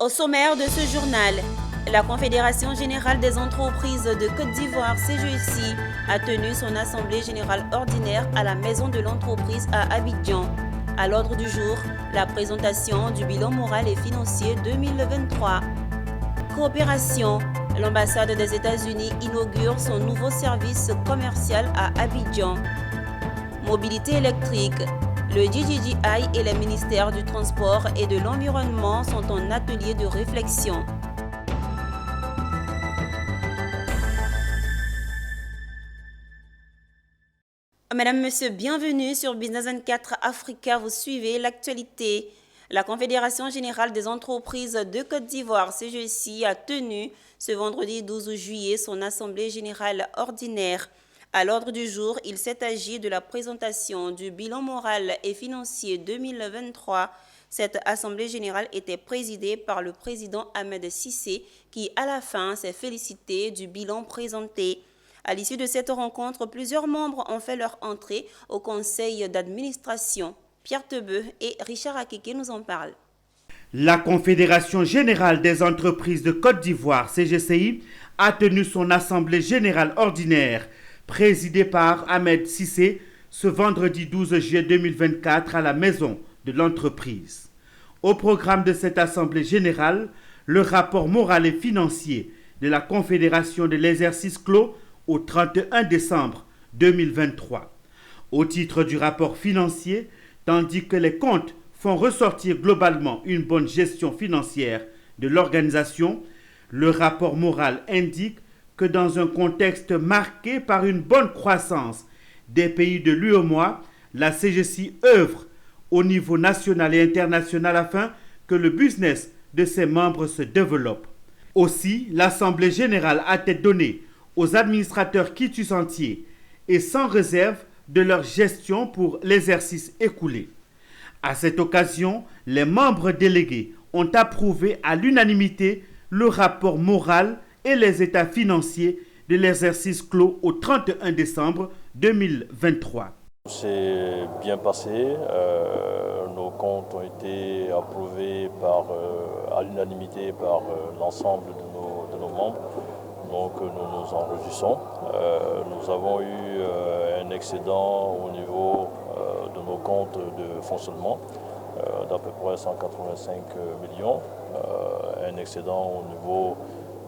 Au sommaire de ce journal, la Confédération générale des entreprises de Côte d'Ivoire, CGECI, a tenu son assemblée générale ordinaire à la maison de l'entreprise à Abidjan. À l'ordre du jour, la présentation du bilan moral et financier 2023. Coopération. L'ambassade des États-Unis inaugure son nouveau service commercial à Abidjan. Mobilité électrique. Le DJI et les ministères du Transport et de l'Environnement sont en atelier de réflexion. Mesdames, Messieurs, bienvenue sur Business 24 Africa. Vous suivez l'actualité. La Confédération générale des entreprises de Côte d'Ivoire, CGECI, a tenu ce vendredi 12 juillet son assemblée générale ordinaire. À l'ordre du jour, il s'est agi de la présentation du bilan moral et financier 2023. Cette assemblée générale était présidée par le président Ahmed Cissé, qui à la fin s'est félicité du bilan présenté. À l'issue de cette rencontre, plusieurs membres ont fait leur entrée au conseil d'administration. Pierre Tebeu et Richard Akeke nous en parlent. La Confédération générale des entreprises de Côte d'Ivoire, CGCI, a tenu son assemblée générale ordinaire, présidée par Ahmed Cissé, ce vendredi 12 juillet 2024 à la maison de l'entreprise. Au programme de cette assemblée générale, le rapport moral et financier de la Confédération de l'exercice clos au 31 décembre 2023. Au titre du rapport financier, tandis que les comptes font ressortir globalement une bonne gestion financière de l'organisation, le rapport moral indique que dans un contexte marqué par une bonne croissance des pays de l'UEMOA, la CGECI œuvre au niveau national et international afin que le business de ses membres se développe. Aussi, l'Assemblée générale a-t-elle donné aux administrateurs quitus entiers et sans réserve de leur gestion pour l'exercice écoulé. À cette occasion, les membres délégués ont approuvé à l'unanimité le rapport moral et les états financiers de l'exercice clos au 31 décembre 2023. C'est bien passé. Nos comptes ont été approuvés à l'unanimité par l'ensemble de nos membres. Donc nous nous en réjouissons. Nous avons eu un excédent au niveau de nos comptes de fonctionnement d'à peu près 185 millions, un excédent au niveau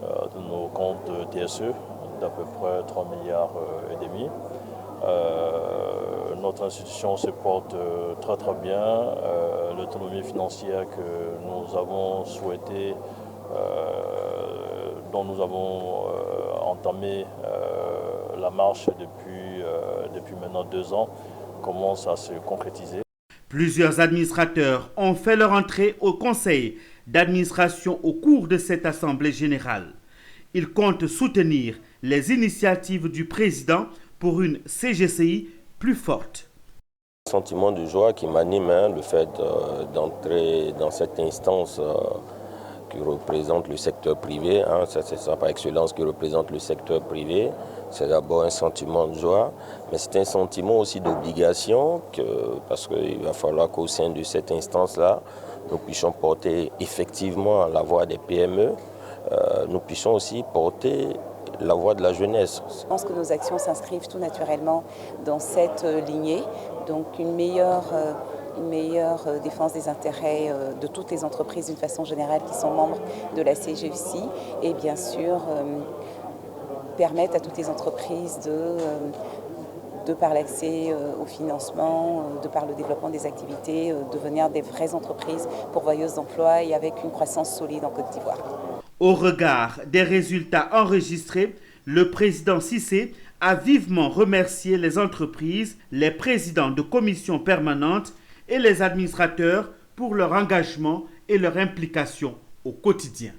de nos comptes TSE d'à peu près 3 milliards et demi. Notre institution se porte très très bien. L'autonomie financière que nous avons souhaité, dont nous avons entamé la marche depuis maintenant 2 ans, commence à se concrétiser. Plusieurs administrateurs ont fait leur entrée au conseil d'administration au cours de cette assemblée générale. Ils comptent soutenir les initiatives du président pour une CGCI plus forte. Le sentiment de joie qui m'anime, le fait d'entrer dans cette instance qui représente le secteur privé, c'est ça par excellence qui représente le secteur privé. C'est d'abord un sentiment de joie, mais c'est un sentiment aussi d'obligation, parce qu'il va falloir qu'au sein de cette instance-là, nous puissions porter effectivement la voix des PME, nous puissions aussi porter la voix de la jeunesse. Je pense que nos actions s'inscrivent tout naturellement dans cette lignée, donc une meilleure défense des intérêts de toutes les entreprises d'une façon générale qui sont membres de la CGECI et bien sûr permettre à toutes les entreprises de par l'accès au financement, de par le développement des activités, devenir des vraies entreprises pourvoyeuses d'emplois et avec une croissance solide en Côte d'Ivoire. Au regard des résultats enregistrés, le président Cissé a vivement remercié les entreprises, les présidents de commissions permanentes et les administrateurs pour leur engagement et leur implication au quotidien.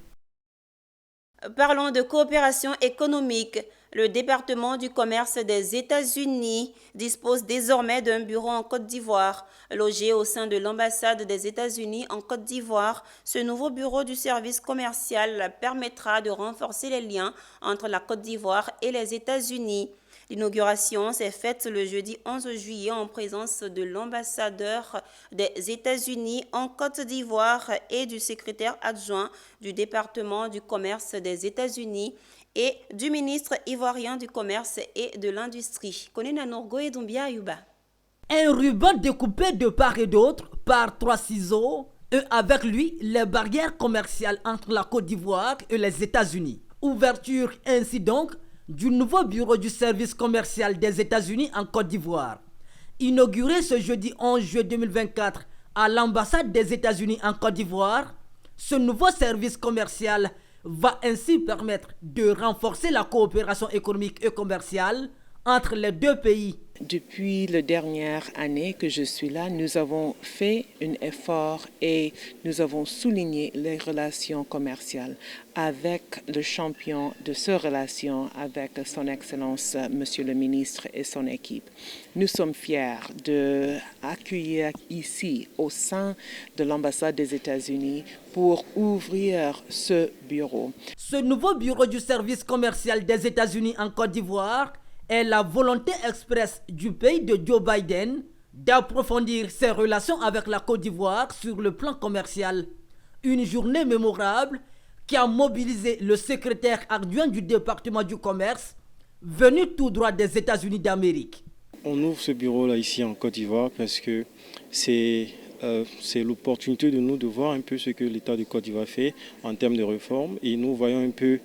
Parlons de coopération économique. Le département du commerce des États-Unis dispose désormais d'un bureau en Côte d'Ivoire. Logé au sein de l'ambassade des États-Unis en Côte d'Ivoire, ce nouveau bureau du service commercial permettra de renforcer les liens entre la Côte d'Ivoire et les États-Unis. L'inauguration s'est faite le jeudi 11 juillet en présence de l'ambassadeur des États-Unis en Côte d'Ivoire et du secrétaire adjoint du département du commerce des États-Unis et du ministre ivoirien du commerce et de l'industrie. Konina Norgo et Doumbia Ayuba. Un ruban découpé de part et d'autre par 3 ciseaux et avec lui les barrières commerciales entre la Côte d'Ivoire et les États-Unis. Ouverture ainsi donc du nouveau bureau du service commercial des États-Unis en Côte d'Ivoire. Inauguré ce jeudi 11 juillet 2024 à l'ambassade des États-Unis en Côte d'Ivoire, ce nouveau service commercial va ainsi permettre de renforcer la coopération économique et commerciale entre les deux pays. Depuis la dernière année que je suis là, nous avons fait un effort et nous avons souligné les relations commerciales avec le champion de ces relations, avec son Excellence, Monsieur le Ministre et son équipe. Nous sommes fiers d'accueillir ici, au sein de l'ambassade des États-Unis, pour ouvrir ce bureau. Ce nouveau bureau du service commercial des États-Unis en Côte d'Ivoire est la volonté expresse du pays de Joe Biden d'approfondir ses relations avec la Côte d'Ivoire sur le plan commercial. Une journée mémorable qui a mobilisé le secrétaire adjoint du département du commerce venu tout droit des États-Unis d'Amérique. On ouvre ce bureau-là ici en Côte d'Ivoire parce que c'est l'opportunité de nous de voir un peu ce que l'État de Côte d'Ivoire fait en termes de réformes et nous voyons un peu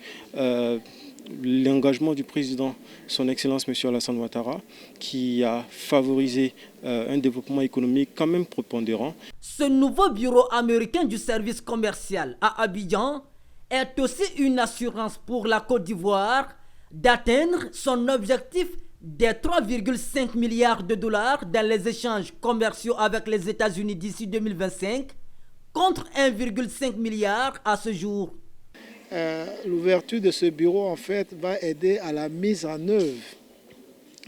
l'engagement du président, son Excellence M. Alassane Ouattara, qui a favorisé un développement économique quand même prépondérant. Ce nouveau bureau américain du service commercial à Abidjan est aussi une assurance pour la Côte d'Ivoire d'atteindre son objectif des 3,5 milliards de dollars dans les échanges commerciaux avec les États-Unis d'ici 2025, contre 1,5 milliard à ce jour. L'ouverture de ce bureau en fait va aider à la mise en œuvre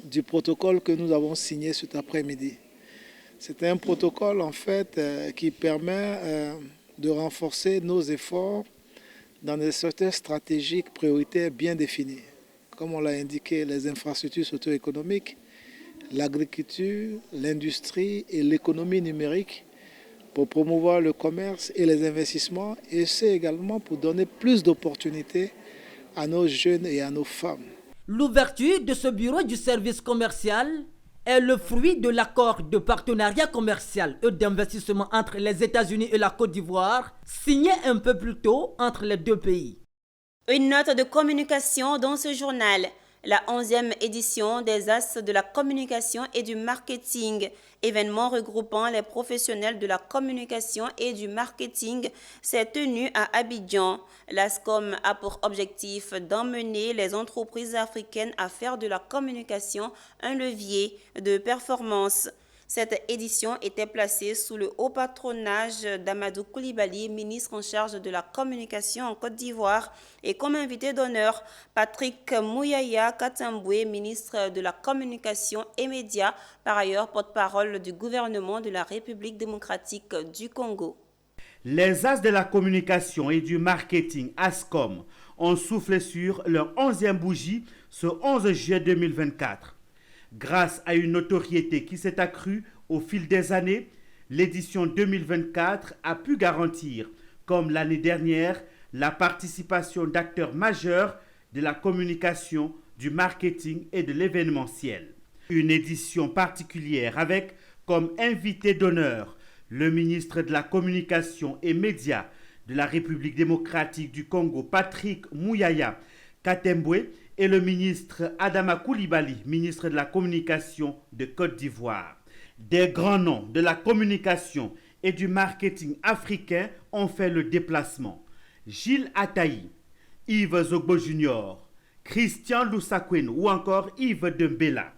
du protocole que nous avons signé cet après-midi. C'est un protocole en fait qui permet de renforcer nos efforts dans des secteurs stratégiques prioritaires bien définis. Comme on l'a indiqué, les infrastructures socio-économiques, l'agriculture, l'industrie et l'économie numérique, pour promouvoir le commerce et les investissements, et c'est également pour donner plus d'opportunités à nos jeunes et à nos femmes. L'ouverture de ce bureau du service commercial est le fruit de l'accord de partenariat commercial et d'investissement entre les États-Unis et la Côte d'Ivoire, signé un peu plus tôt entre les deux pays. Une note de communication dans ce journal. La 11e édition des As de la communication et du marketing, événement regroupant les professionnels de la communication et du marketing, s'est tenue à Abidjan. L'ASCOM a pour objectif d'emmener les entreprises africaines à faire de la communication un levier de performance. Cette édition était placée sous le haut patronage d'Amadou Coulibaly, ministre en charge de la communication en Côte d'Ivoire, et comme invité d'honneur, Patrick Mouyaya Katamboué, ministre de la communication et médias, par ailleurs porte-parole du gouvernement de la République démocratique du Congo. Les As de la communication et du marketing, ASCOM, ont soufflé sur leur 11e bougie ce 11 juillet 2024. Grâce à une notoriété qui s'est accrue au fil des années, l'édition 2024 a pu garantir, comme l'année dernière, la participation d'acteurs majeurs de la communication, du marketing et de l'événementiel. Une édition particulière avec comme invité d'honneur le ministre de la Communication et Médias de la République démocratique du Congo, Patrick Mouyaya Katemboué, et le ministre Adama Coulibaly, ministre de la Communication de Côte d'Ivoire. Des grands noms de la communication et du marketing africain ont fait le déplacement. Gilles Ataï, Yves Zogbo Jr., Christian Lusakwen ou encore Yves Dembela.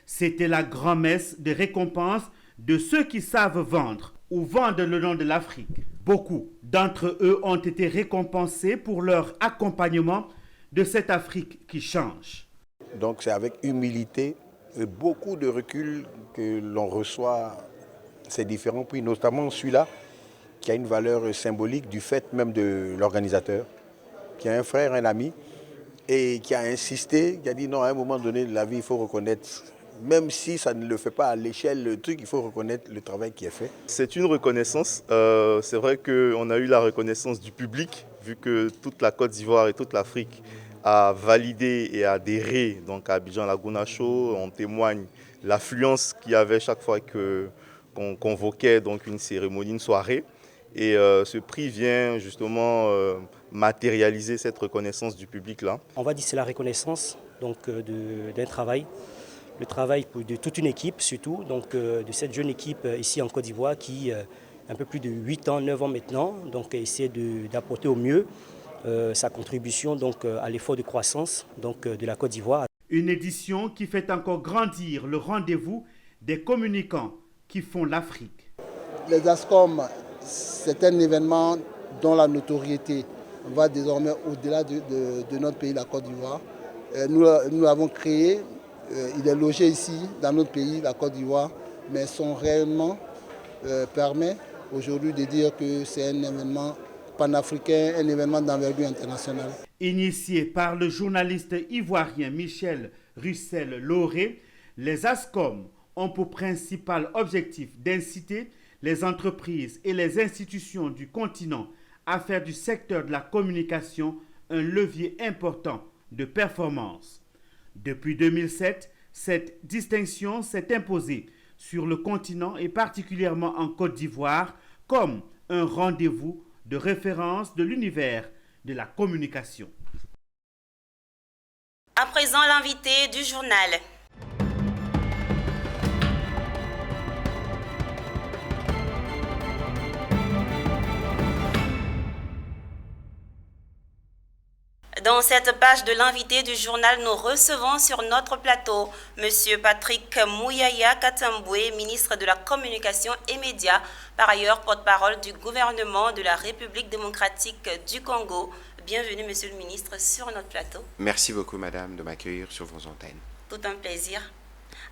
C'était la grand-messe de récompense de ceux qui savent vendre ou vendent le nom de l'Afrique. Beaucoup d'entre eux ont été récompensés pour leur accompagnement de cette Afrique qui change. Donc c'est avec humilité et beaucoup de recul que l'on reçoit ces différents prix, notamment celui-là qui a une valeur symbolique du fait même de l'organisateur, qui est un frère, un ami, et qui a insisté, qui a dit non, à un moment donné de la vie, il faut reconnaître, même si ça ne le fait pas à l'échelle, le truc, il faut reconnaître le travail qui est fait. C'est une reconnaissance. C'est vrai qu'on a eu la reconnaissance du public, vu que toute la Côte d'Ivoire et toute l'Afrique a validé et adhéré donc, à Abidjan Laguna Show. On témoigne l'affluence qu'il y avait chaque fois qu'on convoquait donc, une cérémonie, une soirée. Et ce prix vient justement matérialiser cette reconnaissance du public-là. On va dire que c'est la reconnaissance d'un travail, le travail de toute une équipe surtout, donc, de cette jeune équipe ici en Côte d'Ivoire qui, un peu plus de 8 ans, 9 ans maintenant, donc, essaie d'apporter au mieux sa contribution donc, à l'effort de croissance donc, de la Côte d'Ivoire. Une édition qui fait encore grandir le rendez-vous des communicants qui font l'Afrique. Les ASCOM, c'est un événement dont la notoriété va désormais au-delà de notre pays, la Côte d'Ivoire. Nous l'avons créé, il est logé ici, dans notre pays, la Côte d'Ivoire, mais son rayonnement permet aujourd'hui de dire que c'est un événement panafricain, un événement d'envergure internationale. Initié par le journaliste ivoirien Michel Russell-Lauré, les ASCOM ont pour principal objectif d'inciter les entreprises et les institutions du continent à faire du secteur de la communication un levier important de performance. Depuis 2007, cette distinction s'est imposée sur le continent et particulièrement en Côte d'Ivoire comme un rendez-vous de référence de l'univers de la communication. À présent, l'invité du journal. Dans cette page de l'invité du journal, nous recevons sur notre plateau M. Patrick Mouyaya Katamboué, ministre de la Communication et Médias, par ailleurs porte-parole du gouvernement de la République démocratique du Congo. Bienvenue, Monsieur le ministre, sur notre plateau. Merci beaucoup, Madame, de m'accueillir sur vos antennes. Tout un plaisir.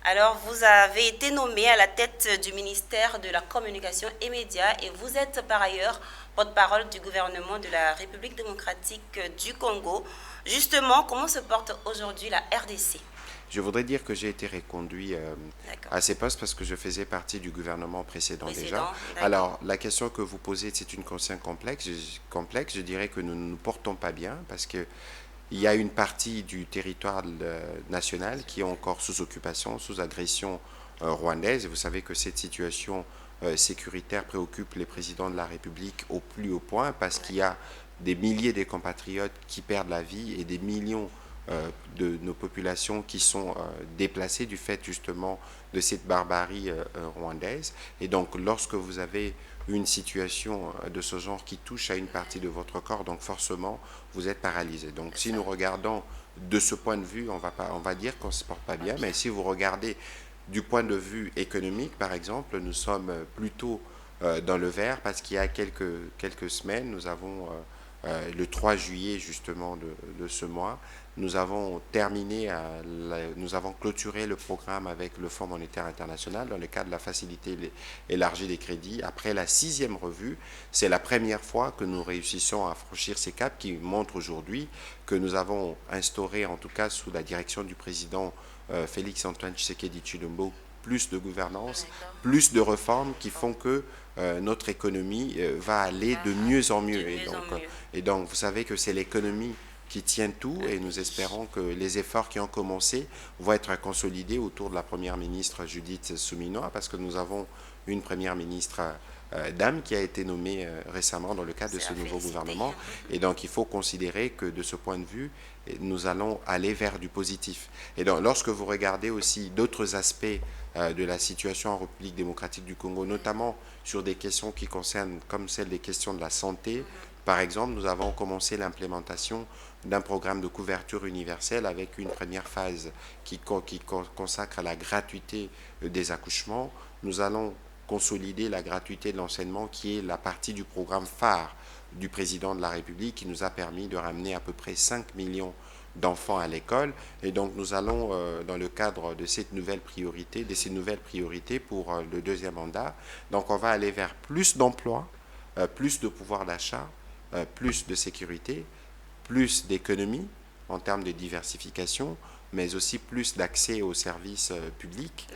Alors, vous avez été nommé à la tête du ministère de la Communication et Médias et vous êtes par ailleurs porte-parole du gouvernement de la République démocratique du Congo. Justement, comment se porte aujourd'hui la RDC? Je voudrais dire que j'ai été reconduit à ces postes parce que je faisais partie du gouvernement précédent déjà. Alors, la question que vous posez, c'est une question complexe. Je dirais que nous ne nous portons pas bien parce que il y a une partie du territoire national qui est encore sous occupation, sous agression rwandaise. Et vous savez que cette situation sécuritaire préoccupe les présidents de la République au plus haut point parce qu'il y a des milliers de compatriotes qui perdent la vie et des millions de nos populations qui sont déplacées du fait justement de cette barbarie rwandaise. Et donc, lorsque vous avez une situation de ce genre qui touche à une partie de votre corps, donc forcément, vous êtes paralysé. Donc, si nous regardons de ce point de vue, on va dire qu'on ne se porte pas bien, mais si vous regardez du point de vue économique, par exemple, nous sommes plutôt dans le vert parce qu'il y a quelques semaines, nous avons le 3 juillet justement de ce mois, nous avons nous avons clôturé le programme avec le Fonds monétaire international dans le cadre de la facilité élargie des crédits. Après la 6e revue, c'est la première fois que nous réussissons à franchir ces caps qui montrent aujourd'hui que nous avons instauré, en tout cas sous la direction du président Félix-Antoine Tshisekedi Tshilombo, plus de gouvernance, plus de réformes qui font que notre économie va aller de mieux en mieux. Et donc, vous savez que c'est l'économie qui tient tout et nous espérons que les efforts qui ont commencé vont être consolidés autour de la Première ministre Judith Suminwa parce que nous avons une Première ministre dame qui a été nommée récemment dans le cadre de ce nouveau gouvernement. Et donc, il faut considérer que de ce point de vue, nous allons aller vers du positif. Et donc, lorsque vous regardez aussi d'autres aspects de la situation en République démocratique du Congo, notamment sur des questions qui concernent, comme celle des questions de la santé, par exemple, nous avons commencé l'implémentation d'un programme de couverture universelle avec une première phase qui consacre à la gratuité des accouchements. Nous allons consolider la gratuité de l'enseignement qui est la partie du programme phare du président de la République qui nous a permis de ramener à peu près 5 millions d'enfants à l'école. Et donc nous allons, dans le cadre de ces nouvelles priorités pour le 2e mandat, donc on va aller vers plus d'emplois, plus de pouvoir d'achat, plus de sécurité, plus d'économie, en termes de diversification, mais aussi plus d'accès aux services publics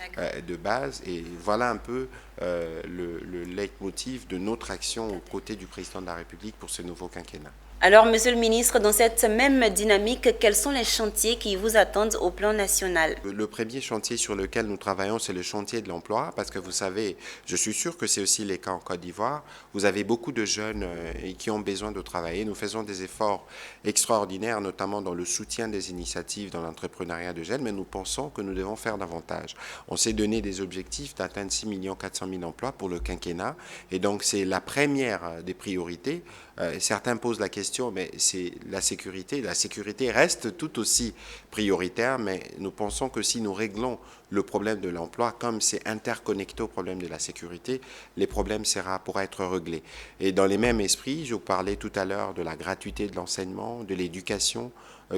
de base. Et voilà un peu le leitmotiv de notre action aux côtés du président de la République pour ce nouveau quinquennat. Alors, Monsieur le ministre, dans cette même dynamique, quels sont les chantiers qui vous attendent au plan national? Le premier chantier sur lequel nous travaillons, c'est le chantier de l'emploi, parce que vous savez, je suis sûr que c'est aussi le cas en Côte d'Ivoire, vous avez beaucoup de jeunes qui ont besoin de travailler. Nous faisons des efforts extraordinaires, notamment dans le soutien des initiatives dans l'entrepreneuriat de jeunes, mais nous pensons que nous devons faire davantage. On s'est donné des objectifs d'atteindre 6 400 000 emplois pour le quinquennat, et donc c'est la première des priorités. Certains posent la question, mais c'est la sécurité. La sécurité reste tout aussi prioritaire, mais nous pensons que si nous réglons le problème de l'emploi, comme c'est interconnecté au problème de la sécurité, les problèmes pourraient être réglés. Et dans les mêmes esprits, je vous parlais tout à l'heure de la gratuité de l'enseignement, de l'éducation,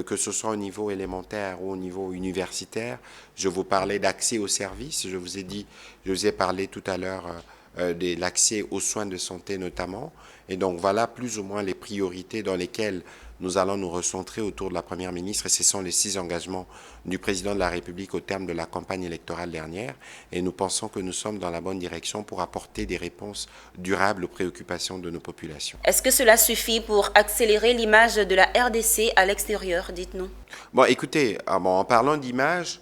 que ce soit au niveau élémentaire ou au niveau universitaire. Je vous parlais d'accès aux services. Je vous ai parlé tout à l'heure de l'accès aux soins de santé notamment. Et donc voilà plus ou moins les priorités dans lesquelles nous allons nous recentrer autour de la Première ministre, et ce sont les 6 engagements du président de la République au terme de la campagne électorale dernière, et nous pensons que nous sommes dans la bonne direction pour apporter des réponses durables aux préoccupations de nos populations. Est-ce que cela suffit pour accélérer l'image de la RDC à l'extérieur? Dites-nous. Bon, écoutez, en parlant d'image,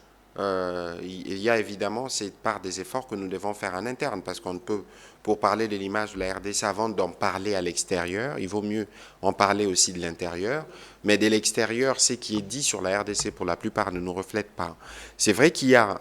il y a évidemment cette part des efforts que nous devons faire en interne, parce qu'on ne peut, pour parler de l'image de la RDC, avant d'en parler à l'extérieur, il vaut mieux en parler aussi de l'intérieur. Mais de l'extérieur, ce qui est dit sur la RDC, pour la plupart, ne nous reflète pas. C'est vrai qu'il y a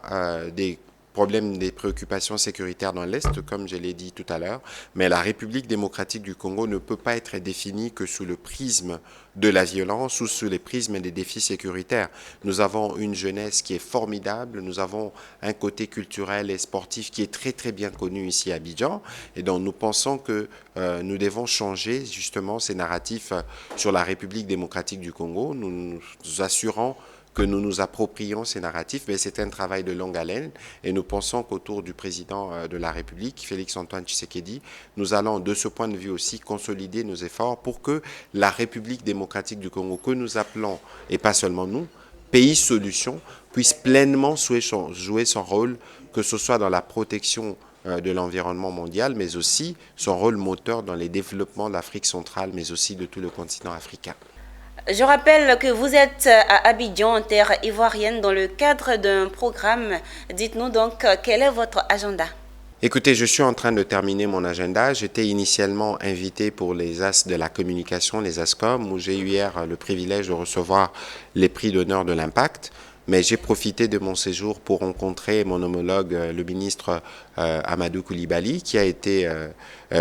des problèmes, des préoccupations sécuritaires dans l'Est, comme je l'ai dit tout à l'heure, mais la République démocratique du Congo ne peut pas être définie que sous le prisme de la violence ou sous les prismes des défis sécuritaires. Nous avons une jeunesse qui est formidable, nous avons un côté culturel et sportif qui est très très bien connu ici à Abidjan, et donc nous pensons que nous devons changer justement ces narratifs sur la République démocratique du Congo. Nous nous assurons que nous nous approprions ces narratifs, mais c'est un travail de longue haleine, et nous pensons qu'autour du président de la République, Félix-Antoine Tshisekedi, nous allons de ce point de vue aussi consolider nos efforts pour que la République démocratique du Congo, que nous appelons, et pas seulement nous, pays solution, puisse pleinement jouer son rôle, que ce soit dans la protection de l'environnement mondial, mais aussi son rôle moteur dans les développements de l'Afrique centrale, mais aussi de tout le continent africain. Je rappelle que vous êtes à Abidjan, en terre ivoirienne, dans le cadre d'un programme. Dites-nous donc, quel est votre agenda? Écoutez, je suis en train de terminer mon agenda. J'étais initialement invité pour les As de la communication, les ASCOM, où j'ai eu hier le privilège de recevoir les prix d'honneur de l'impact. Mais j'ai profité de mon séjour pour rencontrer mon homologue, le ministre Amadou Koulibaly, qui a été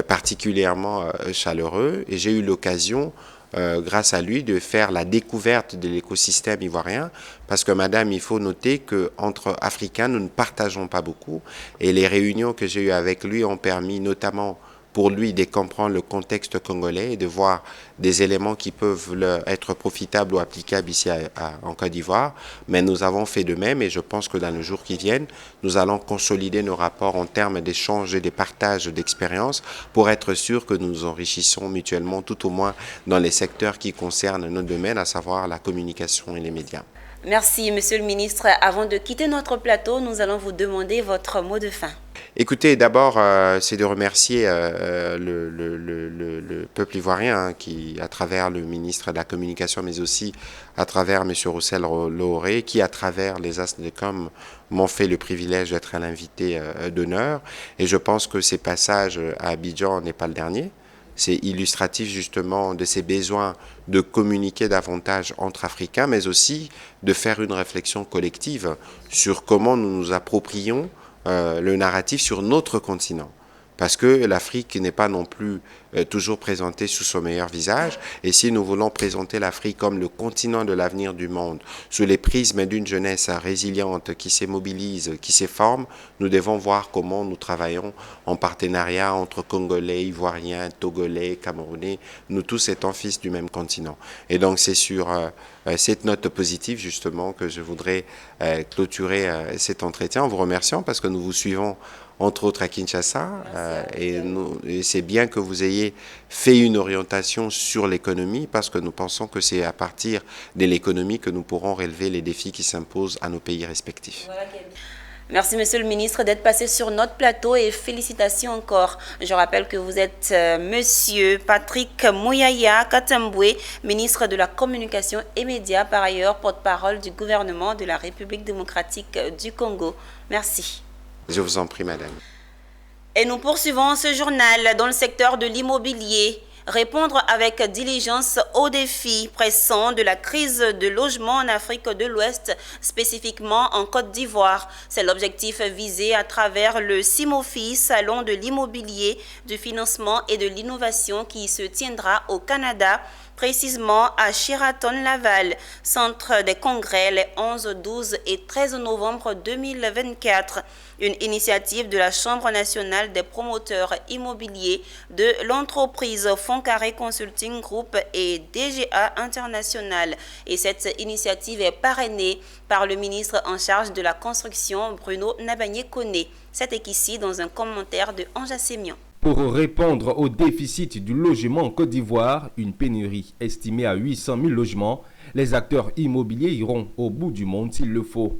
particulièrement chaleureux. Et j'ai eu l'occasion, grâce à lui, de faire la découverte de l'écosystème ivoirien, parce que madame, il faut noter qu'entre Africains, nous ne partageons pas beaucoup, et les réunions que j'ai eues avec lui ont permis notamment pour lui de comprendre le contexte congolais et de voir des éléments qui peuvent être profitables ou applicables ici en Côte d'Ivoire. Mais nous avons fait de même, et je pense que dans les jours qui viennent, nous allons consolider nos rapports en termes d'échanges et de partage d'expériences pour être sûr que nous nous enrichissons mutuellement, tout au moins dans les secteurs qui concernent notre domaine, à savoir la communication et les médias. Merci, Monsieur le ministre. Avant de quitter notre plateau, nous allons vous demander votre mot de fin. Écoutez, d'abord, c'est de remercier le peuple ivoirien qui, à travers le ministre de la Communication, mais aussi à travers M. Roussel Lauré, qui, à travers les As de Com, m'ont fait le privilège d'être un invité d'honneur. Et je pense que ces passages à Abidjan n'est pas le dernier. C'est illustratif justement de ces besoins de communiquer davantage entre Africains, mais aussi de faire une réflexion collective sur comment nous nous approprions le narratif sur notre continent. Parce que l'Afrique n'est pas non plus toujours présentée sous son meilleur visage. Et si nous voulons présenter l'Afrique comme le continent de l'avenir du monde, sous les prismes d'une jeunesse résiliente qui se mobilise, qui se forme, nous devons voir comment nous travaillons en partenariat entre Congolais, Ivoiriens, Togolais, Camerounais, nous tous étant fils du même continent. Et donc c'est sur cette note positive justement que je voudrais clôturer cet entretien en vous remerciant parce que nous vous suivons entre autres à Kinshasa. Et c'est bien que vous ayez fait une orientation sur l'économie, parce que nous pensons que c'est à partir de l'économie que nous pourrons relever les défis qui s'imposent à nos pays respectifs. Voilà. Merci, Monsieur le ministre, d'être passé sur notre plateau et félicitations encore. Je rappelle que vous êtes Monsieur Patrick Mouyaya Katamboué, ministre de la Communication et Médias, par ailleurs porte-parole du gouvernement de la République démocratique du Congo. Merci. Je vous en prie, madame. Et nous poursuivons ce journal dans le secteur de l'immobilier. Répondre avec diligence aux défis pressants de la crise de logement en Afrique de l'Ouest, spécifiquement en Côte d'Ivoire. C'est l'objectif visé à travers le CIMOFI, Salon de l'immobilier, du financement et de l'innovation qui se tiendra au Canada, précisément à Sheraton Laval, centre des congrès les 11, 12 et 13 novembre 2024. Une initiative de la Chambre nationale des promoteurs immobiliers, de l'entreprise Fonds Carré Consulting Group et DGA International. Et cette initiative est parrainée par le ministre en charge de la construction, Bruno Nabagné-Koné. C'était ici dans un commentaire de Anja Sémian. Pour répondre au déficit du logement en Côte d'Ivoire, une pénurie estimée à 800 000 logements, les acteurs immobiliers iront au bout du monde s'il le faut.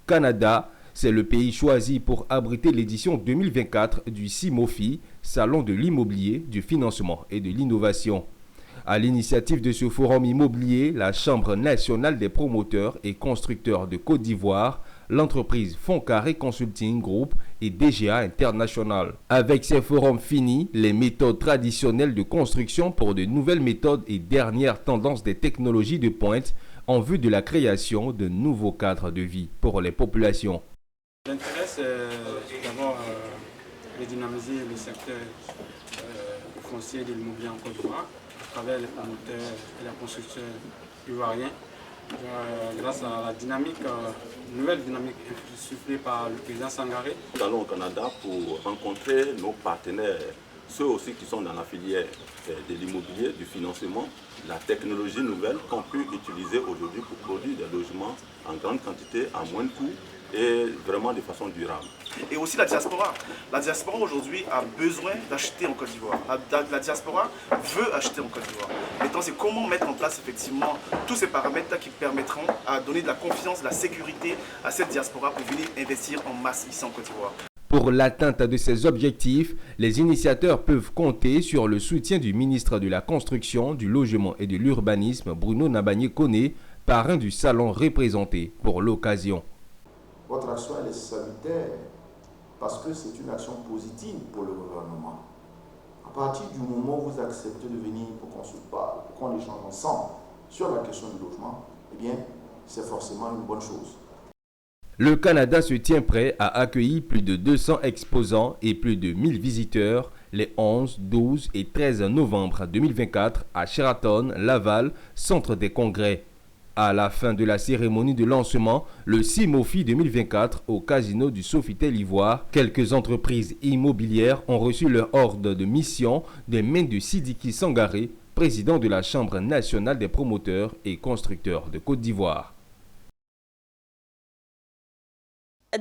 Canada, c'est le pays choisi pour abriter l'édition 2024 du CIMOFI, Salon de l'immobilier, du financement et de l'innovation. À l'initiative de ce forum immobilier, la Chambre nationale des promoteurs et constructeurs de Côte d'Ivoire, l'entreprise Fonds Carré Consulting Group et DGA International. Avec ces forums finis, les méthodes traditionnelles de construction pour de nouvelles méthodes et dernières tendances des technologies de pointe en vue de la création de nouveaux cadres de vie pour les populations. L'intérêt, c'est d'abord redynamiser le secteur foncier de l'immobilier en Côte d'Ivoire à travers les promoteurs et les constructeurs ivoiriens. Grâce à la dynamique, nouvelle dynamique soufflée par le président Sangaré. Nous allons au Canada pour rencontrer nos partenaires, ceux aussi qui sont dans la filière de l'immobilier, du financement, la technologie nouvelle qu'on peut utiliser aujourd'hui pour produire des logements en grande quantité, à moins de coûts et vraiment de façon durable. Et aussi la diaspora. La diaspora aujourd'hui a besoin d'acheter en Côte d'Ivoire. La diaspora veut acheter en Côte d'Ivoire. Maintenant, c'est comment mettre en place effectivement tous ces paramètres qui permettront à donner de la confiance, de la sécurité à cette diaspora pour venir investir en masse ici en Côte d'Ivoire. Pour l'atteinte de ces objectifs, les initiateurs peuvent compter sur le soutien du ministre de la Construction, du Logement et de l'Urbanisme, Bruno Nabagné-Koné, parrain du salon représenté pour l'occasion. Votre action elle est salutaire parce que c'est une action positive pour le gouvernement. À partir du moment où vous acceptez de venir pour qu'on se parle, pour qu'on échange ensemble sur la question du logement, eh bien, c'est forcément une bonne chose. Le Canada se tient prêt à accueillir plus de 200 exposants et plus de 1000 visiteurs les 11, 12 et 13 novembre 2024 à Sheraton, Laval, centre des congrès. À la fin de la cérémonie de lancement, le CIMOFI 2024 au casino du Sofitel Ivoire, quelques entreprises immobilières ont reçu leur ordre de mission des mains de Sidiki Sangaré, président de la Chambre nationale des promoteurs et constructeurs de Côte d'Ivoire.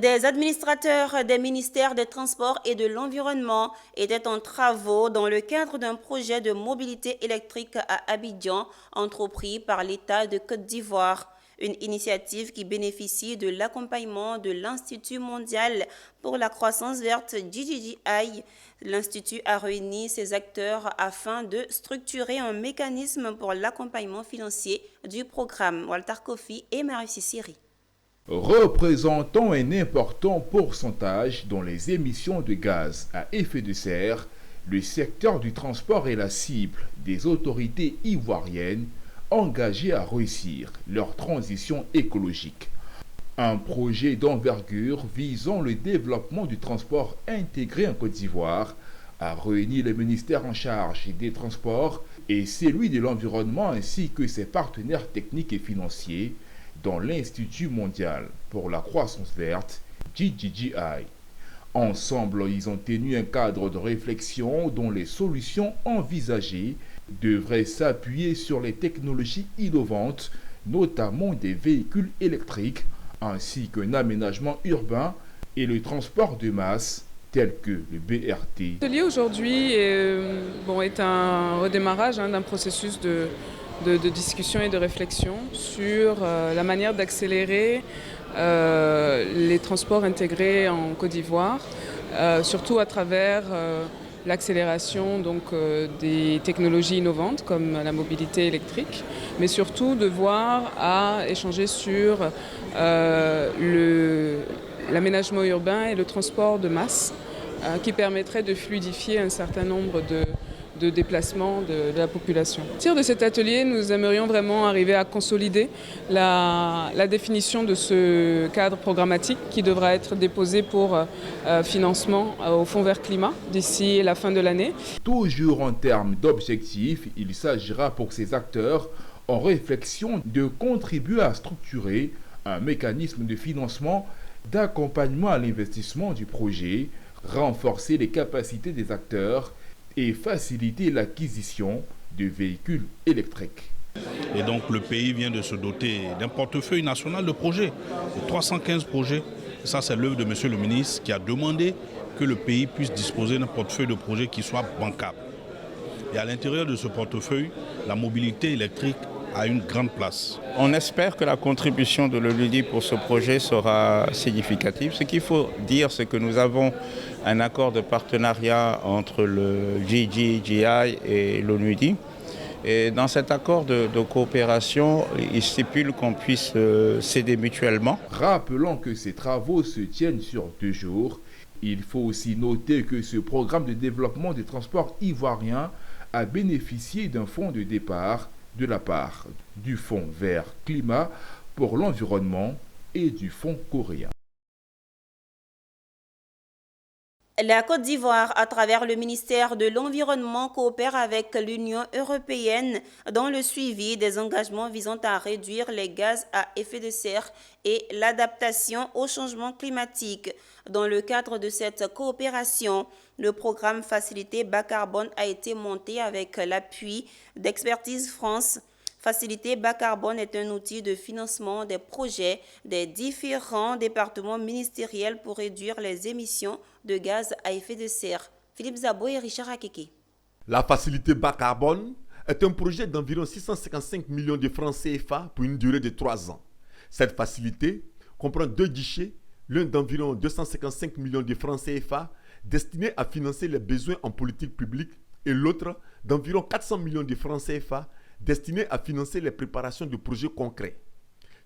Des administrateurs des ministères des Transports et de l'Environnement étaient en travaux dans le cadre d'un projet de mobilité électrique à Abidjan, entrepris par l'État de Côte d'Ivoire. Une initiative qui bénéficie de l'accompagnement de l'Institut mondial pour la croissance verte GGGI. L'Institut a réuni ses acteurs afin de structurer un mécanisme pour l'accompagnement financier du programme. Walter Kofi et Marie Siri. Représentant un important pourcentage dans les émissions de gaz à effet de serre, le secteur du transport est la cible des autorités ivoiriennes engagées à réussir leur transition écologique. Un projet d'envergure visant le développement du transport intégré en Côte d'Ivoire a réuni le ministère en charge des Transports et celui de l'Environnement ainsi que ses partenaires techniques et financiers dans l'Institut mondial pour la croissance verte, GGGI. Ensemble, ils ont tenu un cadre de réflexion dont les solutions envisagées devraient s'appuyer sur les technologies innovantes, notamment des véhicules électriques, ainsi qu'un aménagement urbain et le transport de masse tels que le BRT. L'atelier aujourd'hui est un redémarrage d'un processus de discussion et de réflexion sur la manière d'accélérer les transports intégrés en Côte d'Ivoire, surtout à travers l'accélération des technologies innovantes comme la mobilité électrique, mais surtout de voir à échanger sur l'aménagement urbain et le transport de masse qui permettrait de fluidifier un certain nombre de déplacements de la population. À partir de cet atelier, nous aimerions vraiment arriver à consolider la définition de ce cadre programmatique qui devra être déposé pour financement au Fonds vert climat d'ici la fin de l'année. Toujours en termes d'objectifs, il s'agira pour ces acteurs en réflexion de contribuer à structurer un mécanisme de financement d'accompagnement à l'investissement du projet, renforcer les capacités des acteurs et faciliter l'acquisition de véhicules électriques. Et donc le pays vient de se doter d'un portefeuille national de projets, de 315 projets. Ça, c'est l'œuvre de M. le ministre qui a demandé que le pays puisse disposer d'un portefeuille de projets qui soit bancable. Et à l'intérieur de ce portefeuille, la mobilité électrique a une grande place. On espère que la contribution de l'ONUDI pour ce projet sera significative. Ce qu'il faut dire, c'est que nous avons un accord de partenariat entre le GGGI et l'ONUDI. Et dans cet accord de coopération, il stipule qu'on puisse s'aider mutuellement. Rappelons que ces travaux se tiennent sur 2 jours. Il faut aussi noter que ce programme de développement des transports ivoiriens a bénéficié d'un fonds de départ de la part du Fonds vert climat pour l'environnement et du Fonds coréen. La Côte d'Ivoire, à travers le ministère de l'Environnement, coopère avec l'Union européenne dans le suivi des engagements visant à réduire les gaz à effet de serre et l'adaptation au changement climatique. Dans le cadre de cette coopération, le programme Facilité bas carbone a été monté avec l'appui d'Expertise France. Facilité bas carbone est un outil de financement des projets des différents départements ministériels pour réduire les émissions de gaz à effet de serre. Philippe Zabo et Richard Akeke. La Facilité bas carbone est un projet d'environ 655 millions de francs CFA pour une durée de 3 ans. Cette facilité comprend 2 guichets, l'un d'environ 255 millions de francs CFA destiné à financer les besoins en politique publique et l'autre d'environ 400 millions de francs CFA destiné à financer les préparations de projets concrets.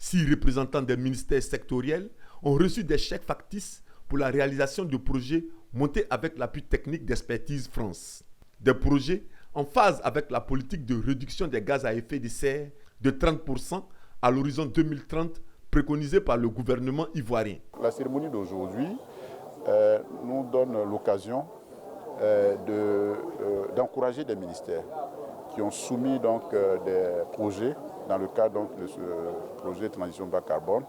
6 représentants des ministères sectoriels ont reçu des chèques factices pour la réalisation de projets montés avec l'appui technique d'Expertise France. Des projets en phase avec la politique de réduction des gaz à effet de serre de 30% à l'horizon 2030 préconisée par le gouvernement ivoirien. La cérémonie d'aujourd'hui nous donne l'occasion d'encourager des ministères qui ont soumis des projets dans le cadre de ce projet de transition bas carbone.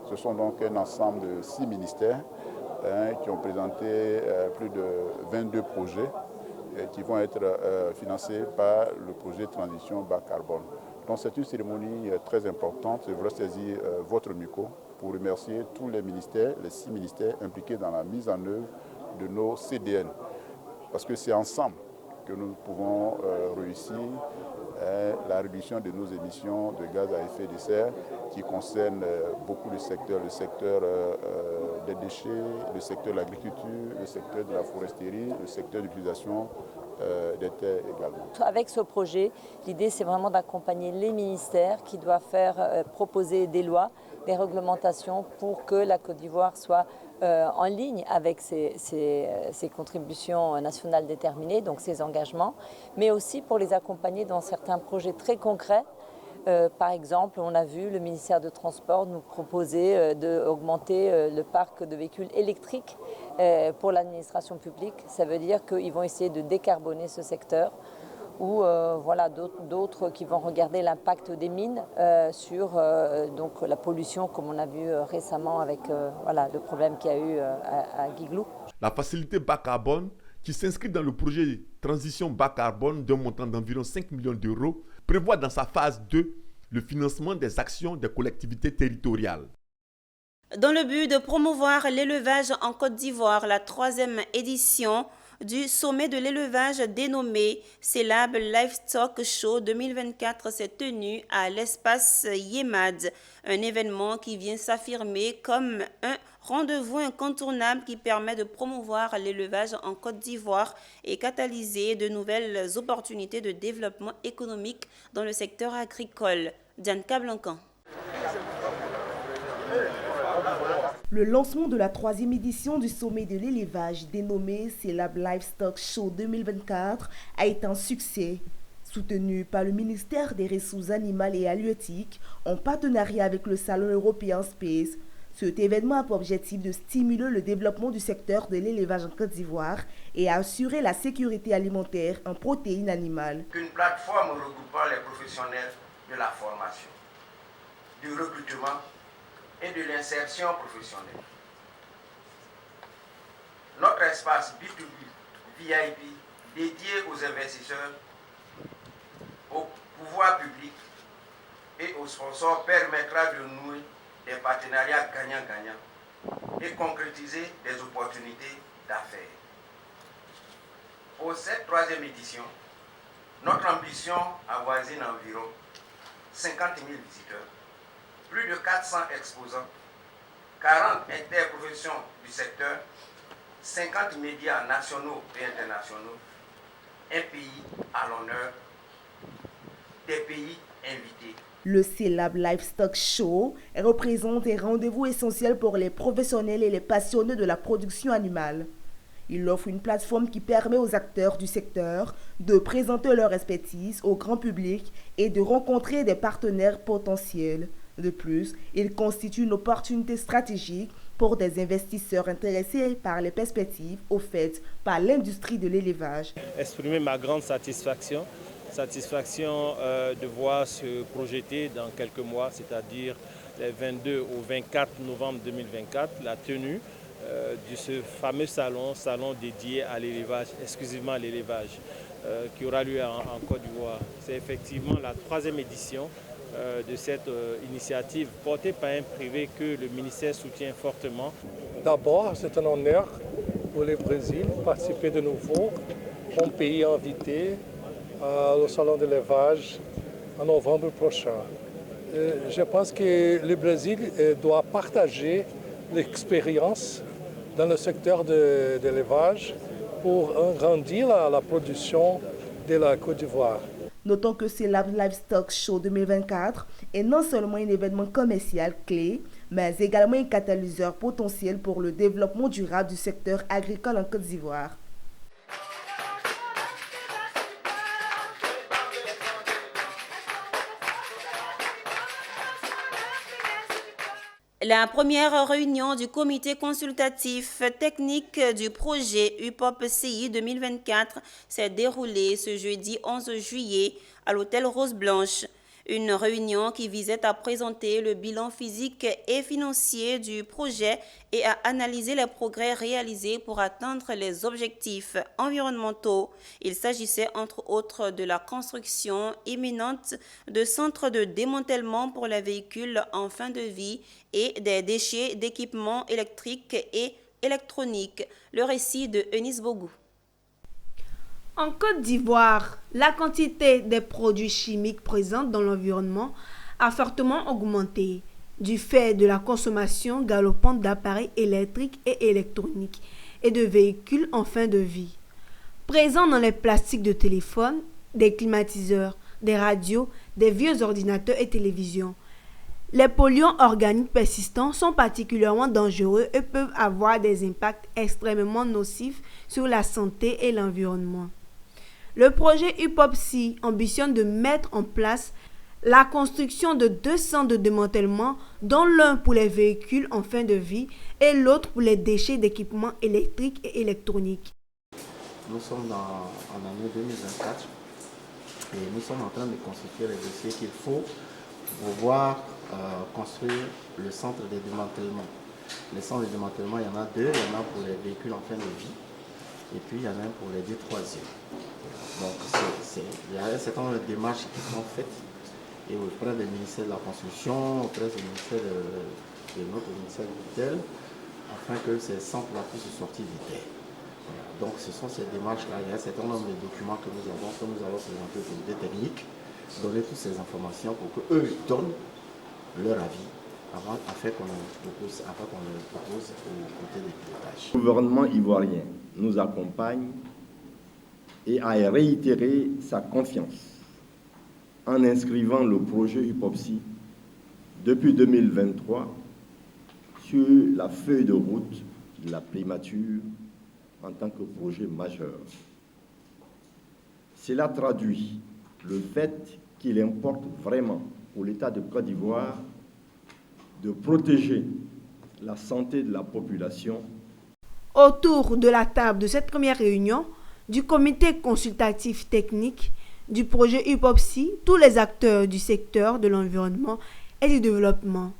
Ce sont donc un ensemble de 6 ministères qui ont présenté plus de 22 projets qui vont être financés par le projet de transition bas carbone. Donc c'est une cérémonie très importante. Je voudrais saisir votre micro pour remercier tous les ministères, les 6 ministères impliqués dans la mise en œuvre de nos CDN. Parce que c'est ensemble que nous pouvons réussir la réduction de nos émissions de gaz à effet de serre qui concerne beaucoup de secteurs, le secteur des déchets, le secteur de l'agriculture, le secteur de la foresterie, le secteur d'utilisation des terres également. Avec ce projet, l'idée c'est vraiment d'accompagner les ministères qui doivent proposer des lois, des réglementations pour que la Côte d'Ivoire soit en ligne avec ses contributions nationales déterminées, donc ses engagements, mais aussi pour les accompagner dans certains projets très concrets. Par exemple, on a vu le ministère de Transport nous proposer d'augmenter le parc de véhicules électriques pour l'administration publique. Ça veut dire qu'ils vont essayer de décarboner ce secteur ou d'autres qui vont regarder l'impact des mines sur donc la pollution, comme on a vu récemment avec le problème qu'il y a eu à Guiglou. La facilité bas carbone, qui s'inscrit dans le projet Transition bas carbone d'un montant d'environ 5 millions d'euros, prévoit dans sa phase 2 le financement des actions des collectivités territoriales. Dans le but de promouvoir l'élevage en Côte d'Ivoire, la 3e édition du sommet de l'élevage dénommé CELAB Livestock Show 2024 s'est tenu à l'espace Yemad, un événement qui vient s'affirmer comme un rendez-vous incontournable qui permet de promouvoir l'élevage en Côte d'Ivoire et catalyser de nouvelles opportunités de développement économique dans le secteur agricole. Diane Kablancan. Le lancement de la 3e édition du sommet de l'élevage dénommé CELAB Livestock Show 2024 a été un succès. Soutenu par le ministère des Ressources animales et halieutiques en partenariat avec le Salon européen Space, cet événement a pour objectif de stimuler le développement du secteur de l'élevage en Côte d'Ivoire et assurer la sécurité alimentaire en protéines animales. Une plateforme regroupant les professionnels de la formation, du recrutement et de l'insertion professionnelle. Notre espace B2B VIP dédié aux investisseurs, au pouvoir public et aux sponsors permettra de nouer des partenariats gagnant-gagnant et concrétiser des opportunités d'affaires. Pour cette 3e édition, notre ambition avoisine environ 50 000 visiteurs, plus de 400 exposants, 40 interprofessions du secteur, 50 médias nationaux et internationaux, un pays à l'honneur, des pays invités. Le CELAB Livestock Show représente un rendez-vous essentiel pour les professionnels et les passionnés de la production animale. Il offre une plateforme qui permet aux acteurs du secteur de présenter leur expertise au grand public et de rencontrer des partenaires potentiels. De plus, il constitue une opportunité stratégique pour des investisseurs intéressés par les perspectives offertes par l'industrie de l'élevage. Exprimer ma grande satisfaction de voir se projeter dans quelques mois, c'est-à-dire les 22 au 24 novembre 2024, la tenue de ce fameux salon dédié à l'élevage, exclusivement à l'élevage, qui aura lieu en Côte d'Ivoire. C'est effectivement la 3e édition de cette initiative portée par un privé que le ministère soutient fortement. D'abord, c'est un honneur pour le Brésil de participer de nouveau comme pays invité au salon de l'élevage en novembre prochain. Je pense que le Brésil doit partager l'expérience dans le secteur de l'élevage pour agrandir la production de la Côte d'Ivoire. Notons que CELAB Livestock Show 2024 est non seulement un événement commercial clé, mais également un catalyseur potentiel pour le développement durable du secteur agricole en Côte d'Ivoire. La première réunion du comité consultatif technique du projet UPOP-CI 2024 s'est déroulée ce jeudi 11 juillet à l'hôtel Rose Blanche. Une réunion qui visait à présenter le bilan physique et financier du projet et à analyser les progrès réalisés pour atteindre les objectifs environnementaux. Il s'agissait entre autres de la construction imminente de centres de démantèlement pour les véhicules en fin de vie et des déchets d'équipements électriques et électroniques. Le récit de Eunice Bogou. En Côte d'Ivoire, la quantité des produits chimiques présents dans l'environnement a fortement augmenté du fait de la consommation galopante d'appareils électriques et électroniques et de véhicules en fin de vie. Présents dans les plastiques de téléphone, des climatiseurs, des radios, des vieux ordinateurs et télévisions, les polluants organiques persistants sont particulièrement dangereux et peuvent avoir des impacts extrêmement nocifs sur la santé et l'environnement. Le projet UPOP-CI ambitionne de mettre en place la construction de 2 centres de démantèlement, dont l'un pour les véhicules en fin de vie et l'autre pour les déchets d'équipements électriques et électroniques. Nous sommes en année 2024 et nous sommes en train de constituer les dossiers qu'il faut pour pouvoir construire le centre de démantèlement. Les centres de démantèlement, il y en a 2, il y en a pour les véhicules en fin de vie et puis il y en a un pour les 2 troisièmes. Donc il y a un certain nombre de démarches qui sont faites et auprès du ministère de la Construction, auprès du ministère de notre ministère du tutelle afin que ces centres-là puissent sortir du terre. Donc ce sont ces démarches-là, il y a un certain nombre de documents que nous avons présentés aux autorités techniques, donner toutes ces informations pour qu'eux donnent leur avis afin qu'on le propose au côté des pilotages. Le gouvernement ivoirien nous accompagne et a réitéré sa confiance en inscrivant le projet UPOPSI depuis 2023 sur la feuille de route de la primature en tant que projet majeur. Cela traduit le fait qu'il importe vraiment pour l'État de Côte d'Ivoire de protéger la santé de la population. Autour de la table de cette première réunion du comité consultatif technique du projet UPOPSI, tous les acteurs du secteur de l'environnement et du développement.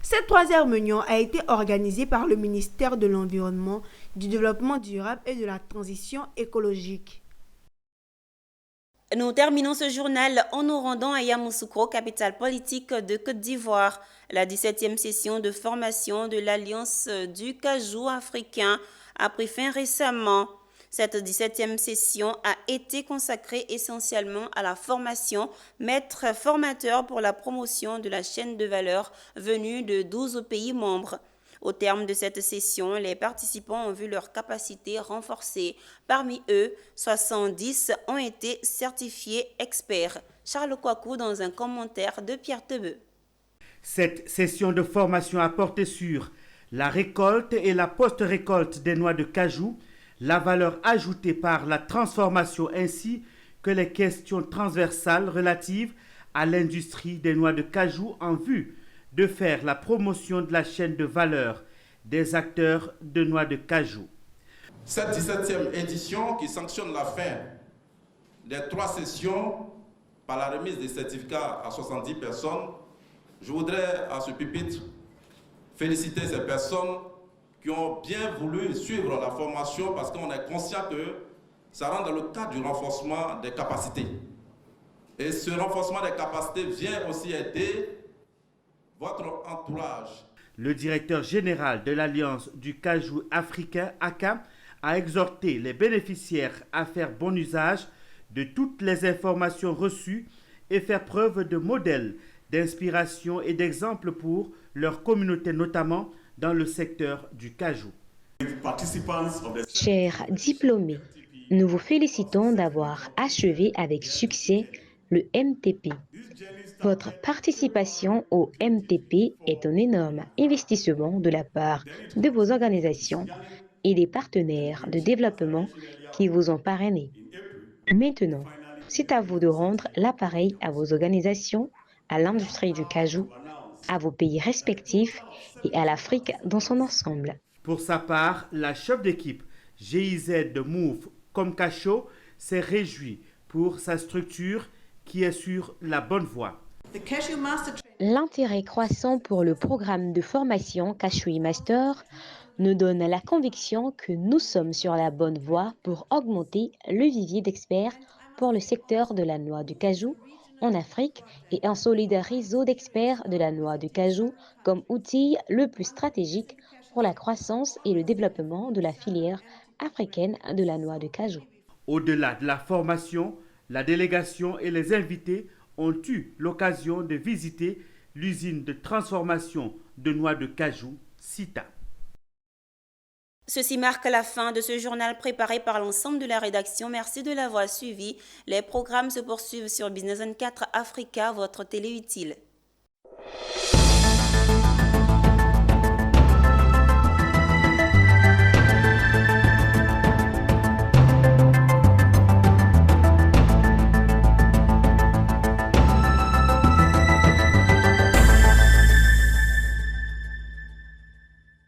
Cette troisième réunion a été organisée par le ministère de l'Environnement, du Développement durable et de la Transition écologique. Nous terminons ce journal en nous rendant à Yamoussoukro, capitale politique de Côte d'Ivoire. La 17e session de formation de l'Alliance du cajou africain a pris fin récemment. Cette 17e session a été consacrée essentiellement à la formation maître formateur pour la promotion de la chaîne de valeur venue de 12 pays membres. Au terme de cette session, les participants ont vu leurs capacités renforcées. Parmi eux, 70 ont été certifiés experts. Charles Kouakou dans un commentaire de Pierre Tebeu. Cette session de formation a porté sur la récolte et la post-récolte des noix de cajou, la valeur ajoutée par la transformation ainsi que les questions transversales relatives à l'industrie des noix de cajou en vue de faire la promotion de la chaîne de valeur des acteurs de noix de cajou. Cette 17e édition qui sanctionne la fin des 3 sessions par la remise des certificats à 70 personnes, je voudrais à ce pupitre féliciter ces personnes qui ont bien voulu suivre la formation parce qu'on est conscient que ça rentre dans le cadre du renforcement des capacités. Et ce renforcement des capacités vient aussi aider votre entourage. Le directeur général de l'Alliance du cajou africain, ACA, a exhorté les bénéficiaires à faire bon usage de toutes les informations reçues et faire preuve de modèle, d'inspiration et d'exemple pour leur communauté, notamment dans le secteur du cajou. Chers diplômés, nous vous félicitons d'avoir achevé avec succès le MTP. Votre participation au MTP est un énorme investissement de la part de vos organisations et des partenaires de développement qui vous ont parrainé. Maintenant, c'est à vous de rendre l'appareil à vos organisations, à l'industrie du cajou, à vos pays respectifs et à l'Afrique dans son ensemble. Pour sa part, la chef d'équipe GIZ de Move Comcacho s'est réjouie pour sa structure qui est sur la bonne voie. L'intérêt croissant pour le programme de formation Cashew Master nous donne la conviction que nous sommes sur la bonne voie pour augmenter le vivier d'experts pour le secteur de la noix de cajou en Afrique et un solide réseau d'experts de la noix de cajou comme outil le plus stratégique pour la croissance et le développement de la filière africaine de la noix de cajou. Au-delà de la formation, la délégation et les invités ont eu l'occasion de visiter l'usine de transformation de noix de cajou, CITA. Ceci marque la fin de ce journal préparé par l'ensemble de la rédaction. Merci de l'avoir suivi. Les programmes se poursuivent sur Business 24 Africa, votre télé utile.